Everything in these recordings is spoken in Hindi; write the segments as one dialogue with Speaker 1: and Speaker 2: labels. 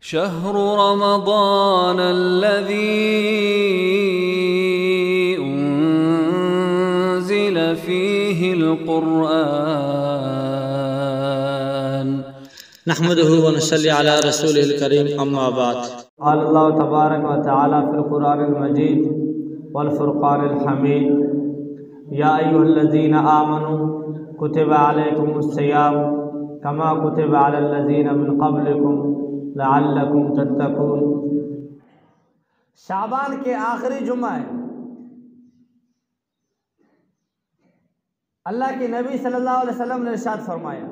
Speaker 1: शहर रमज़ान अल्लज़ी उन्ज़िल फ़ीहिल क़ुरआन
Speaker 2: नहमदुहु व नसल्ली अला रसूलिल करीम अम्मा बाद।
Speaker 3: अल्लाह तबारक व तआला फ़िल क़ुरआनिल मजीद वल फ़ुरक़ानिल हमीद या अय्युहल्लज़ीना आमनू कुतिबा अलैकुमुस सियाम कमा कुतिबा अलल लज़ीना मिन क़ब्लिकुम लअल्लकुम तत्तक़ून। शाबान के आखिरी जुमा है। अल्लाह के नबी सल्लल्लाहु अलैहि वसल्लम ने इरशाद फरमाया,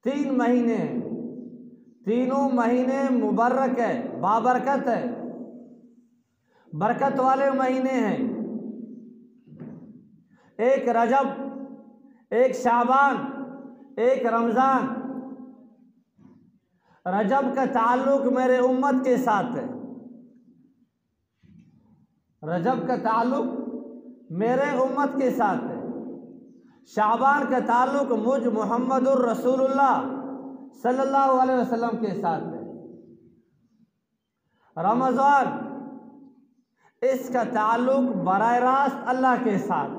Speaker 3: 3 महीने, तीनों महीने मुबारक है, बाबरकत है, बरकत वाले महीने हैं। एक रजब, एक शाबान, एक रमज़ान। रजब का ताल्लुक मेरे उम्मत के साथ है। रजब का ताल्लुक मेरे उम्मत के साथ है। शाबान का ताल्लुक मुझ मुहम्मदुर रसूलुल्लाह सल्लल्लाहु अलैहि वसल्लम के साथ है। रमज़ान, इसका ताल्लुक बराह रास्त अल्लाह के साथ है।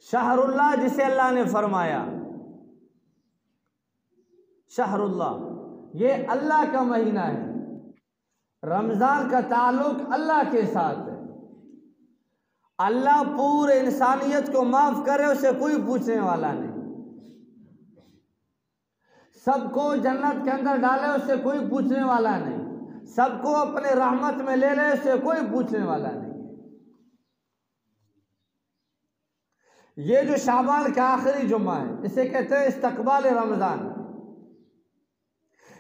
Speaker 3: शहरुल्लाह, जिसे अल्लाह ने फरमाया शहरुल्लाह, ये अल्लाह का महीना है। रमज़ान का ताल्लुक अल्लाह के साथ है। अल्लाह पूरे इंसानियत को माफ़ करे, उसे कोई पूछने वाला नहीं। सबको जन्नत के अंदर डाले, उससे कोई पूछने वाला नहीं। सबको अपने रहमत में ले ले, उससे कोई पूछने वाला नहीं। ये जो शाबान का आखिरी जुम्मा है, इसे कहते हैं इस्तकबाल रमज़ान।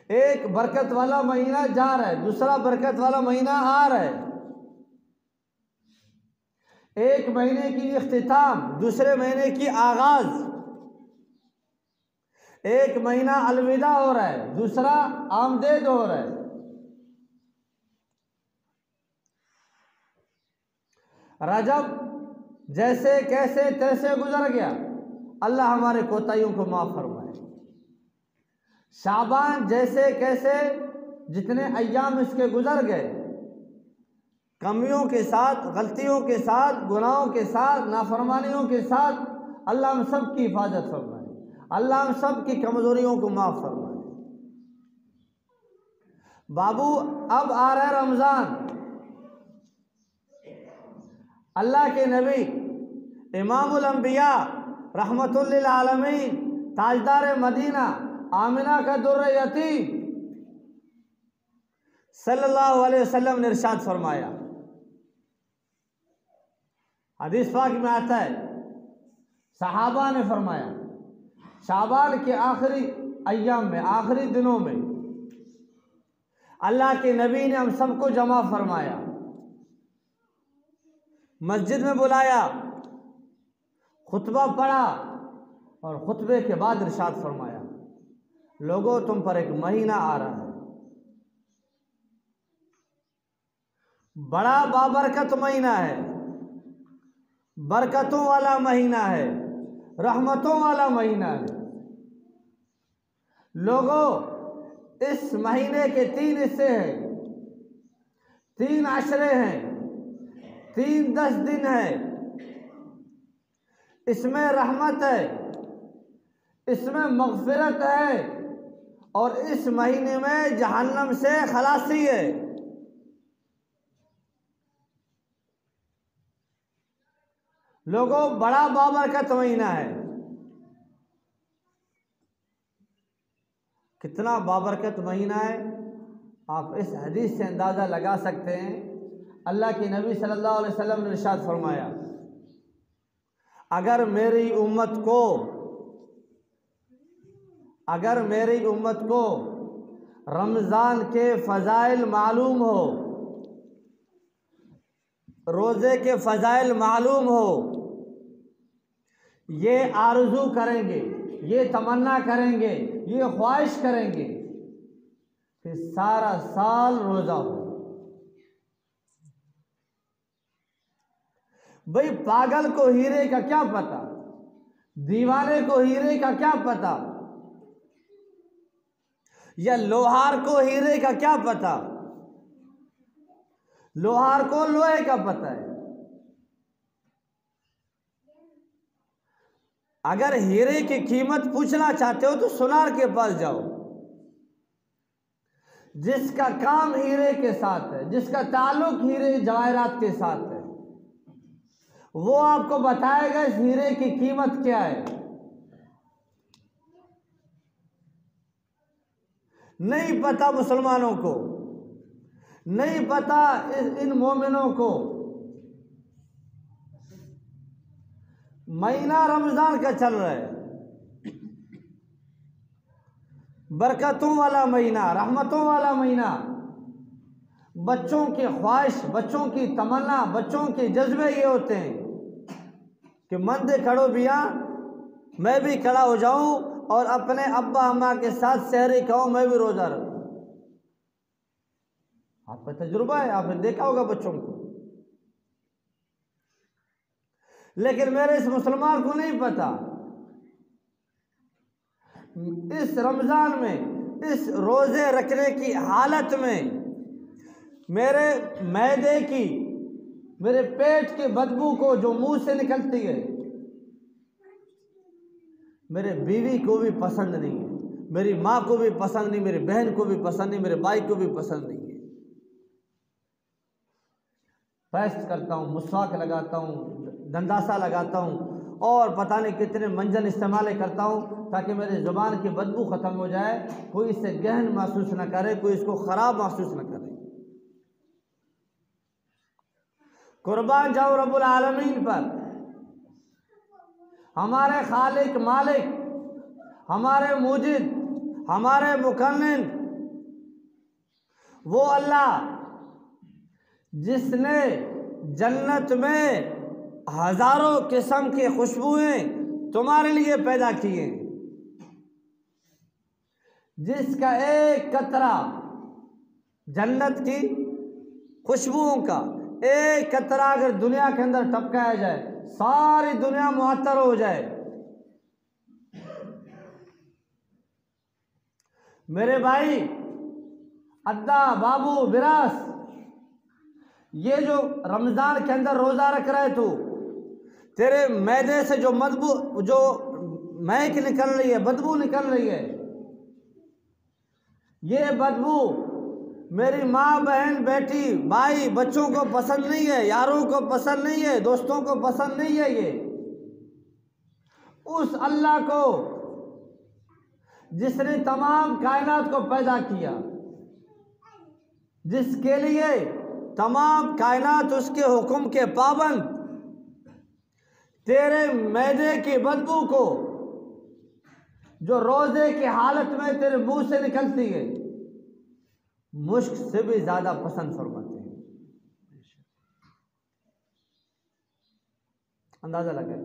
Speaker 3: एक बरकत वाला महीना जा रहा है, दूसरा बरकत वाला महीना आ रहा है। एक महीने की इख्तिताम, दूसरे महीने की आगाज। एक महीना अलविदा हो रहा है, दूसरा आमदेद हो रहा है। रजब जैसे कैसे तैसे गुजर गया, अल्लाह हमारे कोताहियों को माफ फरमाए। शाबान जैसे कैसे जितने अय्याम इसके गुजर गए, कमियों के साथ, गलतियों के साथ, गुनाहों के साथ, नाफरमानियों के साथ, अल्लाह हम सब की हिफाजत फरमाए। अल्लाह हम सब की कमजोरियों को माफ फरमाए। बाबू, अब आ रहा है रमज़ान। अल्लाह के नबी इमामुल अंबिया रहमतुल लिल आलमीन, ताजदार मदीना, आमिना का दुर्र यतीम सल्लल्लाहु अलैहि वसल्लम ने इरशाद फरमाया। हदीस पाक में आता है, सहाबा ने फरमाया, शाबान के आखिरी अय्याम में, आखिरी दिनों में अल्लाह के नबी ने हम सबको जमा फरमाया, मस्जिद में बुलाया, खुतबा पढ़ा और खुतबे के बाद इरशाद फरमाया, लोगों तुम पर एक महीना आ रहा है, बड़ा बाबरकत महीना है, बरकतों वाला महीना है, रहमतों वाला महीना है। लोगों, इस महीने के 3 हिस्से हैं, 3 अशरे हैं, 3 10 दिन है। इसमें रहमत है, इसमें मग़फ़िरत है और इस महीने में जहन्नम से खलासी है। लोगों, बड़ा बाबरकत महीना है। कितना बाबरकत महीना है, आप इस हदीस से अंदाज़ा लगा सकते हैं। अल्लाह के नबी सल्लल्लाहु अलैहि वसल्लम ने इरशाद फरमाया, अगर मेरी उम्मत को रमज़ान के फ़ज़ाइल मालूम हो, रोज़े के फ़ज़ाइल मालूम हो, ये आरज़ू करेंगे, ये तमन्ना करेंगे, ये ख्वाहिश करेंगे कि सारा साल रोज़ा हो। भाई, पागल को हीरे का क्या पता, दीवाने को हीरे का क्या पता, या लोहार को हीरे का क्या पता, लोहार को लोहे का पता है। अगर हीरे की कीमत पूछना चाहते हो तो सुनार के पास जाओ, जिसका काम हीरे के साथ है, जिसका ताल्लुक हीरे जवाहरात के साथ है, वो आपको बताएगा इस हीरे की कीमत क्या है। नहीं पता मुसलमानों को, नहीं पता इन मोमिनों को। महीना रमजान का चल रहा है, बरकतों वाला महीना, रहमतों वाला महीना। बच्चों की ख्वाहिश, बच्चों की तमन्ना, बच्चों के जज्बे ये होते हैं कि मंदे खड़ो बिया, मैं भी खड़ा हो जाऊं और अपने अब्बा अम्मा के साथ सहरी खाऊं, मैं भी रोजा रखूं। आपका तजुर्बा है, आपने देखा होगा बच्चों को। लेकिन मेरे इस मुसलमान को नहीं पता, इस रमजान में, इस रोजे रखने की हालत में मेरे मैदे की, मेरे पेट की बदबू को जो मुंह से निकलती है, मेरे बीवी को भी पसंद नहीं है, मेरी माँ को भी पसंद नहीं, मेरी बहन को भी पसंद नहीं, मेरे भाई को भी पसंद नहीं है। फेस्ट करता हूँ, मुस्वाक लगाता हूँ, दंदासा लगाता हूँ और पता नहीं कितने मंजन इस्तेमाल करता हूँ ताकि मेरे ज़ुबान की बदबू ख़त्म हो जाए, कोई इससे गहन महसूस न करे, कोई इसको ख़राब महसूस न करे। कुर्बान जाओ रब्बुल आलमीन पर, हमारे खालिक मालिक, हमारे मुजिद, हमारे मुकन्निन, वो अल्लाह जिसने जन्नत में हजारों किस्म की खुशबुएं तुम्हारे लिए पैदा की हैं, जिसका एक कतरा जन्नत की खुशबुओं का एक कतरा अगर दुनिया के अंदर टपकाया जाए, सारी दुनिया मुअत्तर हो जाए। मेरे भाई अद्दा, बाबू, विरास, ये जो रमजान के अंदर रोजा रख रहे तू, तेरे मैदे से जो मदबू, जो महक निकल रही है, बदबू निकल रही है, ये बदबू मेरी माँ, बहन, बेटी, भाई, बच्चों को पसंद नहीं है, यारों को पसंद नहीं है, दोस्तों को पसंद नहीं है। ये उस अल्लाह को जिसने तमाम कायनात को पैदा किया, जिसके लिए तमाम कायनात उसके हुक्म के पाबंद, तेरे मैदे की बदबू को जो रोजे की हालत में तेरे मुंह से निकलती है, मुश्क से भी ज्यादा पसंद फरमाते हैं। अंदाजा लगे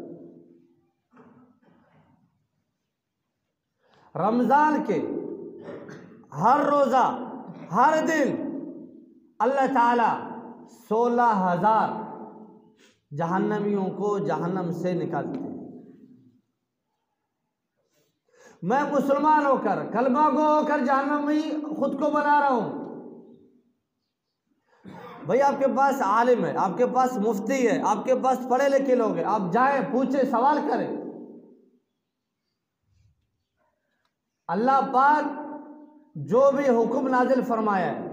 Speaker 3: रमजान के हर रोजा, हर दिन अल्लाह ताला 16,000 जहन्नमियों को जहन्नम से निकालते हैं। मैं मुसलमान होकर, कलमा गो होकर जहन्नमी खुद को बना रहा हूं। भाई आपके पास आलिम है, आपके पास मुफ्ती है, आपके पास पढ़े लिखे लोग हैं, आप जाएं, पूछे, सवाल करें। अल्लाह पाक जो भी हुक्म नाजिल फरमाया है,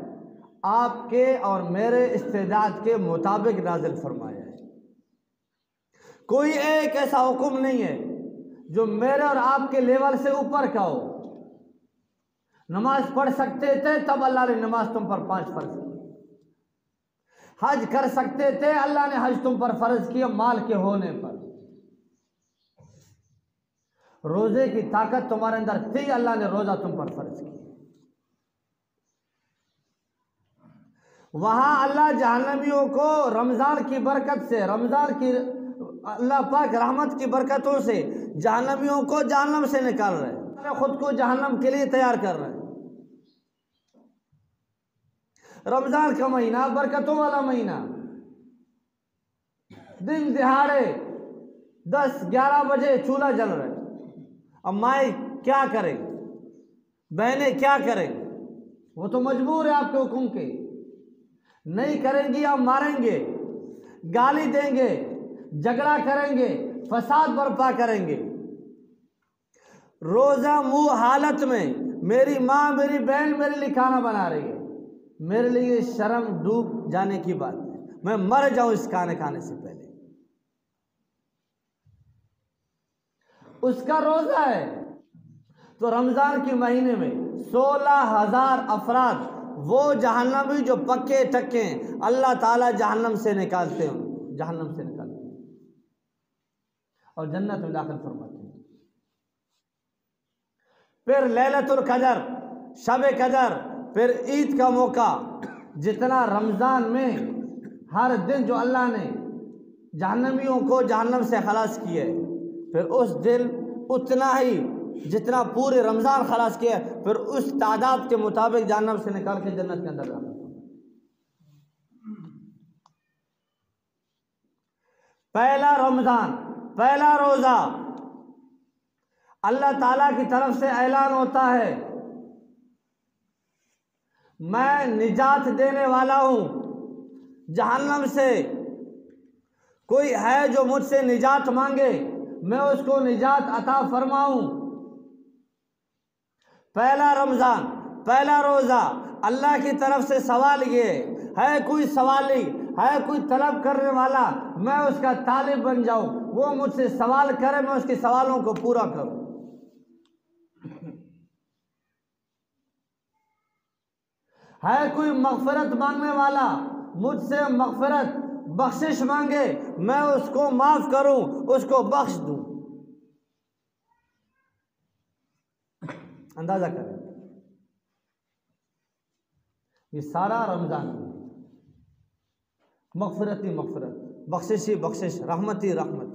Speaker 3: आपके और मेरे इस्तेदाद के मुताबिक नाजिल फरमाया है। कोई एक ऐसा हुक्म नहीं है जो मेरे और आपके लेवल से ऊपर का हो। नमाज पढ़ सकते थे तब अल्लाह ने नमाज तुम पर 5 फर्ज की। हज कर सकते थे, अल्लाह ने हज तुम पर फर्ज किया माल के होने पर। रोजे की ताकत तुम्हारे अंदर थी, अल्लाह ने रोजा तुम पर फर्ज किया। वहां अल्लाह जहन्नमियों को रमजान की बरकत से, रमजान की अल्लाह पाक रहमत की बरकतों से जहन्नमियों को जहन्नम से निकाल रहे हैं, खुद को जहन्नम के लिए तैयार कर रहे हैं। रमजान का महीना बरकतों वाला महीना, दिन दिहाड़े 10-11 बजे चूल्हा जल रहे। अब माए क्या करे, बहनें क्या करें, वो तो मजबूर है आपके हुक्म के, नहीं करेंगी आप मारेंगे, गाली देंगे, झगड़ा करेंगे, फसाद बर्पा करेंगे। रोज़ा मुंह हालत में मेरी माँ मेरी बहन मेरे लिए खाना बना रही है, मेरे लिए शर्म डूब जाने की बात है, मैं मर जाऊं इस खाने खाने से पहले। उसका रोज़ा है। तो रमज़ान के महीने में 16,000 अफराद वो जहन्नमी जो पक्के टक्के हैं, अल्लाह ताला जहन्नम से निकालते हैं, जहन्नम से निकालते हैं और जन्नत में दाखिल फरमाते हैं। फिर लैलतुल कदर, शब कदर, फिर ईद का मौका, जितना रमज़ान में हर दिन जो अल्लाह ने जहन्नमियों को जहन्नम से खलास किए, फिर उस दिन उतना ही जितना पूरे रमज़ान खलास किया, फिर उस तादाद के मुताबिक जहन्नम से निकाल के जन्नत के अंदर डाला। पहला रमज़ान, पहला रोज़ा, अल्लाह ताला की तरफ से ऐलान होता है, मैं निजात देने वाला हूँ जहन्नम से। कोई है जो मुझसे निजात मांगे, मैं उसको निजात अता फरमाऊँ। पहला रमज़ान, पहला रोज़ा, अल्लाह की तरफ से सवाल ये है, कोई सवाली है, कोई तलब करने वाला, मैं उसका तालिब बन जाऊं, वो मुझसे सवाल करे, मैं उसके सवालों को पूरा करूं। है कोई मग़फ़िरत मांगने वाला, मुझसे मग़फ़िरत बख्शिश मांगे, मैं उसको माफ़ करूं, उसको बख्श दूं। अंदाजा करें, ये सारा रमज़ान मग़फ़िरत ही मग़फ़िरत, बख्शिश ही बख्शिश, रहमत ही रहमत।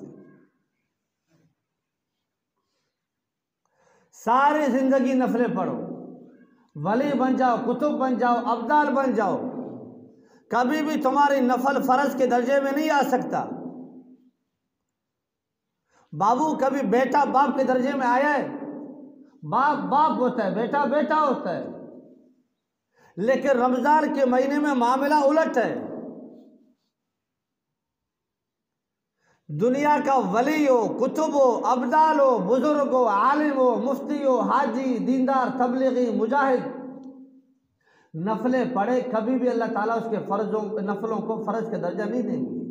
Speaker 3: सारी ज़िंदगी नफलें पढ़ो, वली बन जाओ, कुतुब बन जाओ, अब्दाल बन जाओ, कभी भी तुम्हारी नफल फ़र्ज के दर्जे में नहीं आ सकता। बाबू कभी बेटा बाप के दर्जे में आया है? बाप बाप होता है, बेटा बेटा होता है। लेकिन रमज़ान के महीने में मामला उलट है। दुनिया का वली हो, कुतुब हो, अब्दाल हो, बुजुर्ग हो, आलिम हो, मुफ्ती हो, हाजी, दीनदार, तबलीगी, मुजाहिद, नफलें पढ़े, कभी भी अल्लाह ताला उसके फर्जों नफलों को फ़र्ज का दर्जा नहीं देंगे।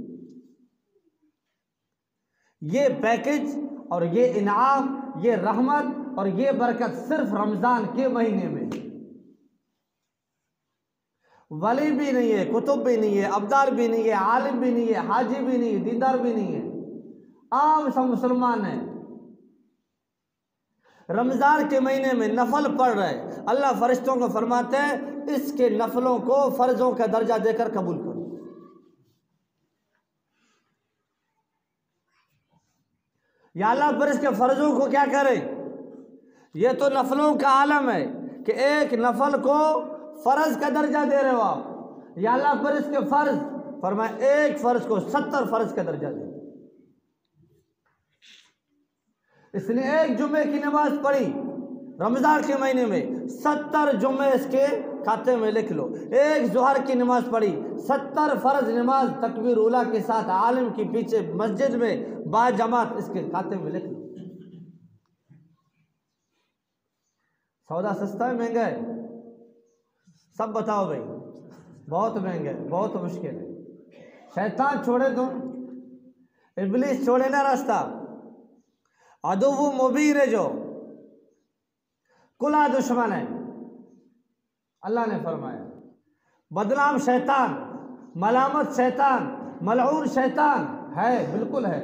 Speaker 3: ये पैकेज और ये इनाम, ये रहमत और ये बरकत सिर्फ रमज़ान के महीने में। वली भी नहीं है, कुतुब भी नहीं है, अब्दाल भी नहीं है, आलिम भी नहीं है, हाजी भी नहीं है, दीनदार भी नहीं है, आम सा मुसलमान है। रमज़ान के महीने में नफल पढ़ रहे, अल्लाह फरिश्तों को फरमाते हैं, इसके नफलों को फ़र्जों का दर्जा देकर कबूल करो। या अल्लाह पर इसके फ़र्जों को क्या करे? ये तो नफलों का आलम है कि एक नफल को फ़र्ज का दर्जा दे रहे हो आप। या अल्लाह पर इसके फ़र्ज फरमाए, एक फ़र्ज को 70 फ़र्ज का दर्जा दे। इसने एक जुम्मे की नमाज पढ़ी रमज़ान के महीने में, 70 जुम्मे इसके खाते में लिख लो। एक ज़ोहर की नमाज पढ़ी, 70 फ़र्ज नमाज तकबीर उला के साथ आलिम के पीछे मस्जिद में बाजमात इसके खाते में लिख लो। सौदा सस्ता है महंगा है? सब बताओ भाई। बहुत महंगा है, बहुत मुश्किल है। शैतान छोड़े तुम, इब्लीस छोड़े ना रास्ता। अदुव्वु मुबीन है, जो खुला दुश्मन है। अल्लाह ने फरमाया, बदनाम शैतान, मलामत शैतान, मलऊन शैतान है, बिल्कुल है,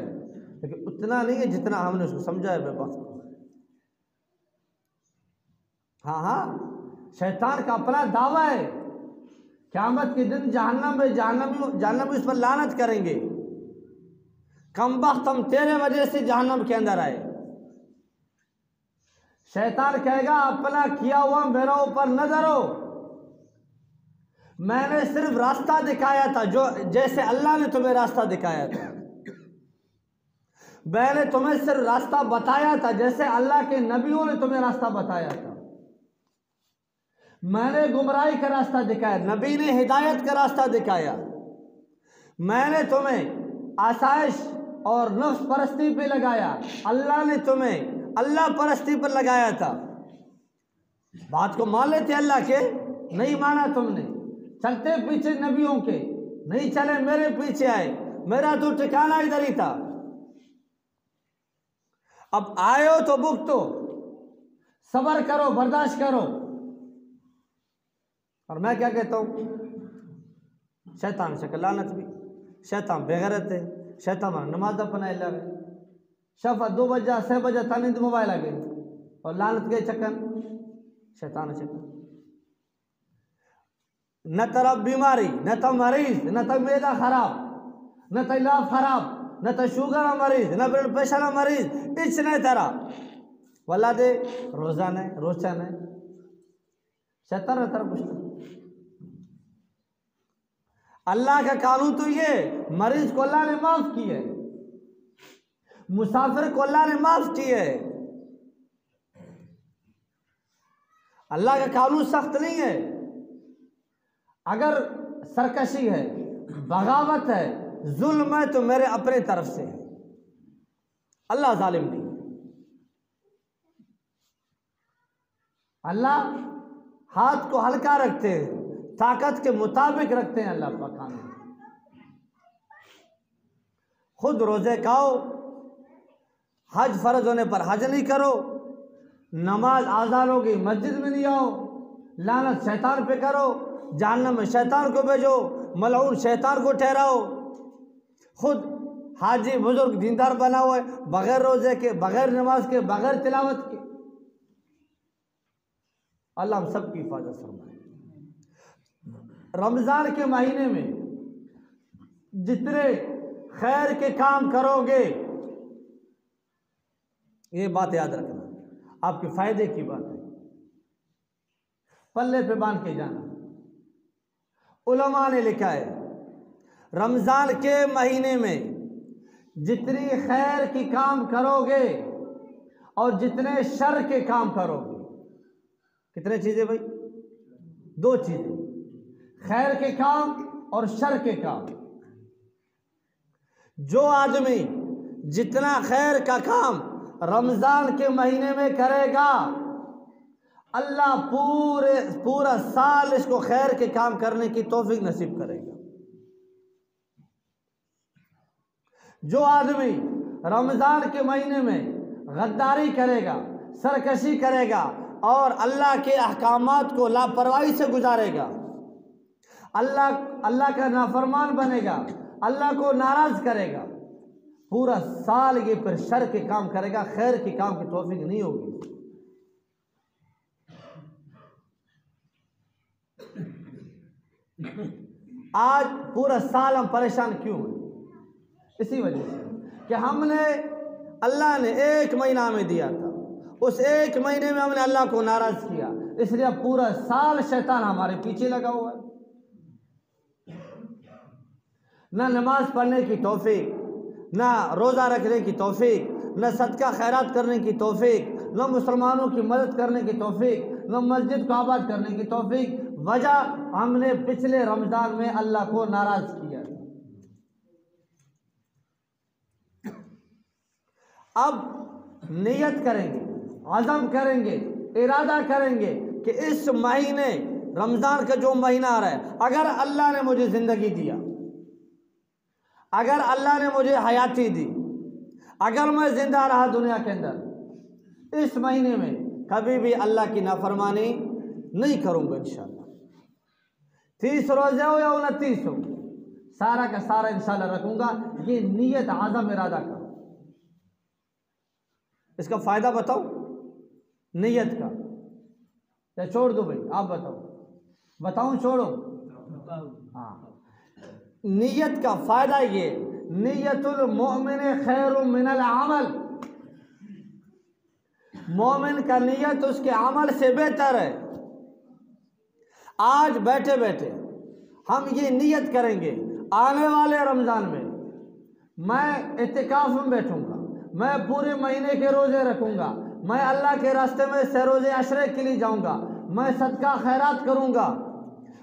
Speaker 3: लेकिन उतना नहीं है जितना हमने उसको समझा है बेबस को। हाँ हाँ, शैतान का अपना दावा है, क़यामत के दिन जहन्नमी उस पर लानत करेंगे, कमबख्त हम तेरे वजह से जहन्नम के अंदर आए। शैतान कहेगा, अपना किया हुआ मेरा ऊपर न धरो, मैंने सिर्फ रास्ता दिखाया था, जो जैसे अल्लाह ने तुम्हें रास्ता दिखाया था। मैंने तुम्हें सिर्फ रास्ता बताया था, जैसे अल्लाह के नबियों ने तुम्हें रास्ता बताया था। मैंने गुमराही का रास्ता दिखाया, नबी ने हिदायत का रास्ता दिखाया। मैंने तुम्हें आसाइश और नफ्स परस्ती पे लगाया, अल्लाह ने तुम्हें अल्लाह परस्ती पर लगाया था। बात को मान लेते अल्लाह के, नहीं माना तुमने, चलते पीछे नबियों के, नहीं चले मेरे पीछे आए, मेरा तो ठिकाना इधर ही था। अब आए हो तो भुगतो, सब्र करो, बर्दाश्त करो। और मैं क्या कहता हूं, शैतान से लानत भी, शैतान बेगैरत है, शैतान नमाज अपना लगे, शफा 2 बजे 6 बजे तानींद मोबाइल आ गई और लानत के चक्कर शैतान चक्कर। न तरफ बीमारी, न तो मरीज, न तो मैदा खराब, न तो लाभ खराब, न तो शुगर मरीज, न ब्लड प्रेशर मरीज, इच नहीं तरह वल्ला दे रोजा नहीं, रोचा नहीं, शैतान तरफ कुछ नहीं। अल्लाह का कानून तो ये, मरीज को अल्लाह ने माफ किया है, मुसाफिर को अल्लाह ने माफ किया है। अल्लाह का कानून सख्त नहीं है। अगर सरकशी है, बगावत है, जुल्म है तो मेरे अपने तरफ से है, अल्लाह जालिम नहीं। अल्लाह हाथ को हल्का रखते हैं, ताकत के मुताबिक रखते हैं अल्लाह पाक खाने। खुद रोजे खाओ, हज फर्ज होने पर हज नहीं करो, नमाज आज़ान होगी मस्जिद में नहीं आओ, लानत शैतान पे करो, जहन्नम में शैतान को भेजो, मलऊन शैतान को ठहराओ। खुद हाजी बुजुर्ग दीनदार बना हुआ है, बगैर रोजे के, बगैर नमाज के, बगैर तिलावत के। अल्लाह हम सब की हिफाजत फरमाए। रमज़ान के महीने में जितने खैर के काम करोगे, ये बात याद रखना, आपके फायदे की बात है, पल्ले पे बांध के जाना। उलमा ने लिखा है रमज़ान के महीने में जितनी खैर की काम करोगे और जितने शर के काम करोगे, कितने चीजें भाई, 2 चीजें, खैर के काम और शर के काम। जो आदमी जितना खैर का काम रमजान के महीने में करेगा, अल्लाह पूरा साल इसको खैर के काम करने की तौफीक नसीब करेगा। जो आदमी रमजान के महीने में गद्दारी करेगा, सरकशी करेगा और अल्लाह के अहकामात को लापरवाही से गुजारेगा, अल्लाह का नाफरमान बनेगा, अल्लाह को नाराज करेगा, पूरा साल ये फिर शर के काम करेगा, खैर के काम की तौफीक नहीं होगी। आज पूरा साल हम परेशान क्यों हैं? इसी वजह से कि हमने, अल्लाह ने 1 महीना में दिया था, उस 1 महीने में हमने अल्लाह को नाराज किया, इसलिए पूरा साल शैतान हमारे पीछे लगा हुआ है। ना नमाज पढ़ने की तौफीक, ना रोज़ा रखने की तौफीक, ना सदका खैरात करने की तौफीक, ना मुसलमानों की मदद करने की तौफीक, ना मस्जिद को आबाद करने की तौफीक। वजह हमने पिछले रमज़ान में अल्लाह को नाराज किया। अब नियत करेंगे, आज़म करेंगे, इरादा करेंगे कि इस महीने रमज़ान का जो महीना आ रहा है, अगर अल्लाह ने मुझे ज़िंदगी दिया, अगर अल्लाह ने मुझे हयाती दी, अगर मैं जिंदा रहा दुनिया के अंदर, इस महीने में कभी भी अल्लाह की नाफरमानी नहीं करूँगा इंशाअल्लाह। 30 रोज़े हो या 29 हो, सारा का सारा इंशाअल्लाह रखूँगा। ये नियत, आज़म, इरादा करो। इसका फ़ायदा बताओ नियत का, या छोड़ दो भाई? आप बताऊं छोड़ो? हाँ, नियत का फ़ायदा ये, नियतुल मोमिन खैरुम मिनल अमल, मोमिन का नियत उसके अमल से बेहतर है। आज बैठे बैठे हम ये नियत करेंगे, आने वाले रमज़ान में मैं इत्तिकाफ़ में बैठूंगा, मैं पूरे महीने के रोज़े रखूंगा, मैं अल्लाह के रास्ते में से रोज़े अशरे के लिए जाऊंगा, मैं सदका खैरात करूँगा,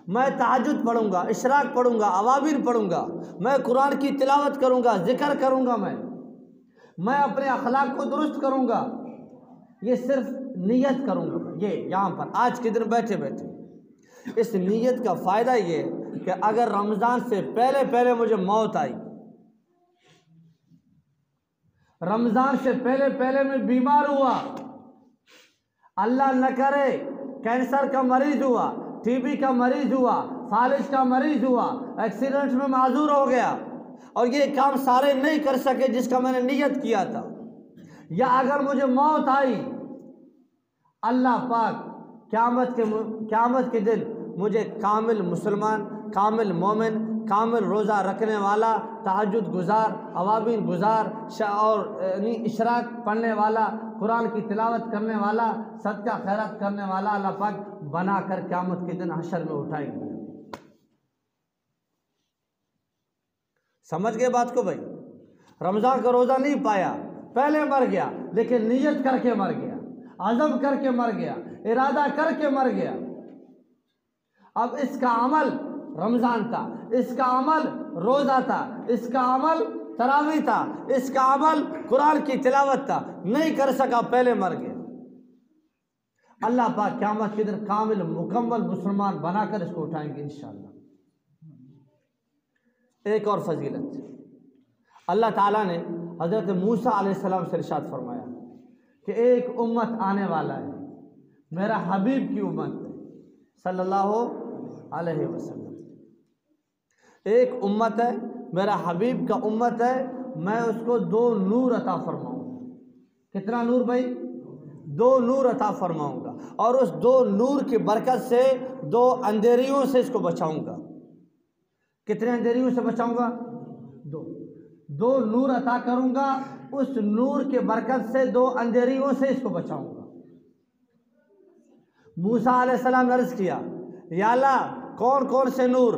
Speaker 3: मैं तहज्जुद पढ़ूँगा, इशराक पढ़ूँगा, अवाबिर पढ़ूँगा, मैं कुरान की तिलावत करूँगा, जिक्र करूँगा, मैं अपने अखलाक को दुरुस्त करूँगा। ये सिर्फ नीयत करूँगा। ये यहाँ पर आज के दिन बैठे बैठे इस नीयत का फ़ायदा ये कि अगर रमज़ान से पहले पहले मुझे मौत आई, रमज़ान से पहले पहले मैं बीमार हुआ, अल्लाह न करे कैंसर का मरीज़ हुआ, टीबी का मरीज़ हुआ, फालिज का मरीज़ हुआ, एक्सीडेंट में माजूर हो गया और ये काम सारे नहीं कर सके जिसका मैंने नियत किया था, या अगर मुझे मौत आई, अल्लाह पाक क़यामत के दिन मुझे कामिल मुसलमान, कामिल मोमिन, कामिल रोज़ा रखने वाला, तहज्जुद गुज़ार, अवाबिन गुज़ार और इशराक पढ़ने वाला, कुरान की तिलावत करने वाला, सदका खैरात करने वाला अल्लाह पाक बना कर क़यामत के दिन हशर में उठाएंगे। समझ गए बात को भाई? रमज़ान का रोज़ा नहीं पाया, पहले मर गया, लेकिन नीयत करके मर गया, अज़म करके मर गया, इरादा करके मर गया। अब इसका अमल रमज़ान था, इसका अमल रोज़ा था, इसका अमल तरावी था, इसका अमल कुरान की तिलावत था, नहीं कर सका, पहले मर गया। अल्लाह पाक क़यामत के दिन कामिल मुकम्मल मुसलमान बनाकर इसको उठाएंगे इंशाअल्लाह। एक और फजीलत अल्लाह ताला ने हज़रत मूसा अलैहिस्सलाम से इरशाद फरमाया कि एक उम्मत आने वाला है, मेरा हबीब की उम्मत है सल्लल्लाहु अलैहि वसल्लम। एक उम्मत है, मेरा हबीब का उम्मत है, मैं उसको 2 नूर अता फरमाऊँगा। कितना नूर भाई? 2 नूर अता फरमाऊँगा और उस 2 नूर की बरकत से 2 अंधेरियों से इसको बचाऊँगा। कितने अंधेरियों से बचाऊँगा? 2 नूर अता करूँगा, उस नूर के बरकत से 2 अंधेरियों से इसको बचाऊँगा। मूसा अलैहिस्सलाम ने अर्ज़ किया, या अल्लाह कौन कौन से नूर?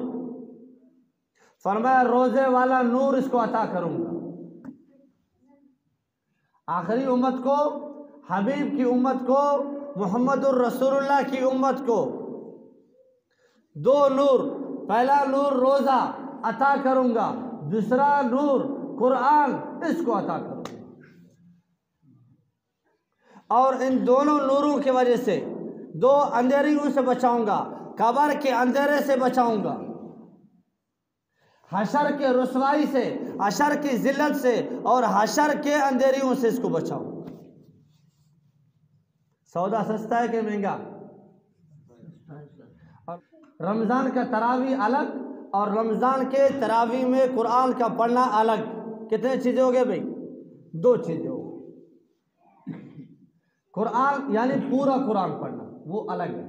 Speaker 3: फरमाया रोज़े वाला नूर इसको अता करूँगा। आखिरी उम्मत को, हबीब की उम्मत को, मुहम्मदुर रसूलुल्लाह की उम्मत को 2 नूर, पहला नूर रोज़ा अता करूँगा, दूसरा नूर कुरान इसको अता करूँगा। और इन दोनों नूरों की वजह से 2 अंधेरियों से बचाऊँगा, कब्र के अंधेरे से बचाऊँगा, हशर के रुसवाई से, हशर की जिल्लत से और हशर के अंधेरियों से इसको बचाऊँगा। सौदा सस्ता है कि महंगा? रमज़ान का तरावी अलग और रमज़ान के तरावी में कुरान का पढ़ना अलग। कितने चीज़ें हो गए भाई? 2 चीज़ें हो गई। कुरान यानी पूरा कुरान पढ़ना वो अलग है,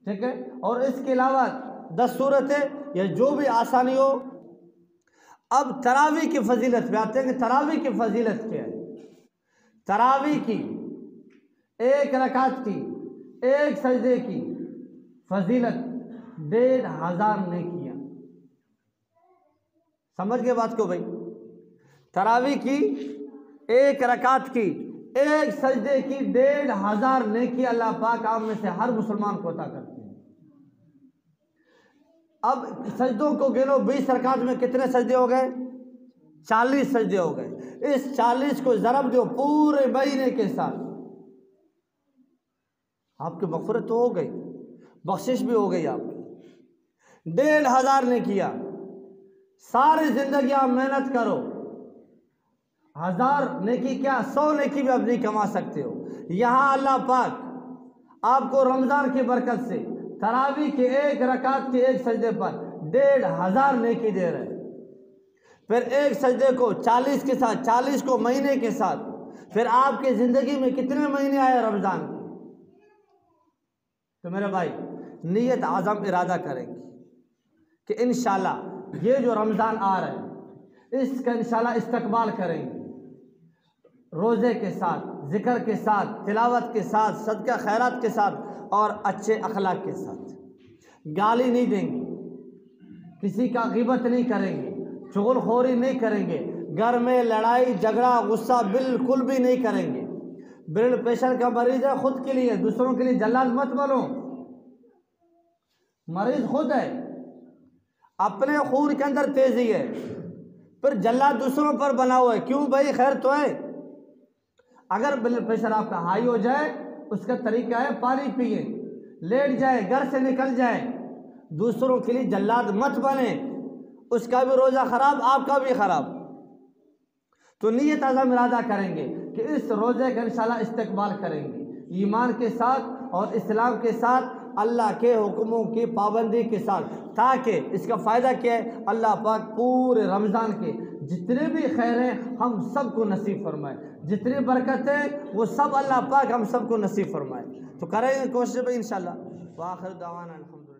Speaker 3: ठीक है। और इसके अलावा 10 सूरतें या जो भी आसानी हो। अब तरावी की फजीलत पे आते हैं कि तरावी की फजीलत क्या है। तरावी की 1 रकात की 1 सजदे की फजीलत 1500 नेकियां। समझ गए बात को भाई? तरावी की 1 रकात की 1 सजदे की 1500 नेकी अल्लाह पाक आप में से हर मुसलमान को अता करते हैं। अब सजदों को गिनो, 20 रकात में कितने सजदे हो गए? 40 सजदे हो गए। इस 40 को ज़रब दो पूरे महीने के साथ, आपकी मग़फ़िरत तो हो गई, बख्शिश भी हो गई आपकी। 1500 ने किया। सारी ज़िंदगी आप मेहनत करो, 1000 नेकी क्या 100 नेकी भी आप नहीं कमा सकते हो। यहाँ अल्लाह पाक आपको रमज़ान की बरकत से तरावी के 1 रकात के 1 सजदे पर 1500 नेकी दे रहे हैं। फिर 1 सजदे को 40 के साथ, 40 को महीने के साथ, फिर आपके ज़िंदगी में कितने महीने आए रमज़ान के? तो मेरे भाई नीयत आज़म इरादा करेंगे कि इंशाल्लाह ये जो रमज़ान आ रहा है इसका इंशाल्लाह इस्तकबाल करेंगे, रोज़े के साथ, ज़िक्र के साथ, तिलावत के साथ, सदका खैरात के साथ और अच्छे अखलाक के साथ। गाली नहीं देंगे, किसी का ग़ीबत नहीं करेंगे, चुगलखोरी नहीं करेंगे, घर में लड़ाई झगड़ा गुस्सा बिल्कुल भी नहीं करेंगे। ब्लड प्रेशर का मरीज़ है, खुद के लिए दूसरों के लिए जल्लाद मत बनो। मरीज खुद है, अपने खून के अंदर तेजी है, फिर जल्लाद दूसरों पर बना हुआ है। क्यों भाई, खैर तो है। अगर ब्लड प्रेशर आपका हाई हो जाए, उसका तरीका है पानी पिए, लेट जाए, घर से निकल जाए, दूसरों के लिए जल्लाद मत बने। उसका भी रोज़ा ख़राब, आपका भी ख़राब। तो नियत अज़म इरादा करेंगे कि इस रोज़े का इंशाल्लाह इस्तकबाल करेंगे ईमान के साथ और इस्लाम के साथ, अल्लाह के हुक्मों की पाबंदी के साथ, ताकि इसका फ़ायदा क्या है, अल्लाह पाक पूरे रमज़ान के जितने भी खैर हैं हम सबको नसीब फरमाए, जितनी बरकतें वो सब अल्लाह पाक हम सबको नसीब फरमाए। तो करेंगे कोशिश भाई इंशाल्लाह। व आखिर दावाना अल्हम्दुलिल्लाह।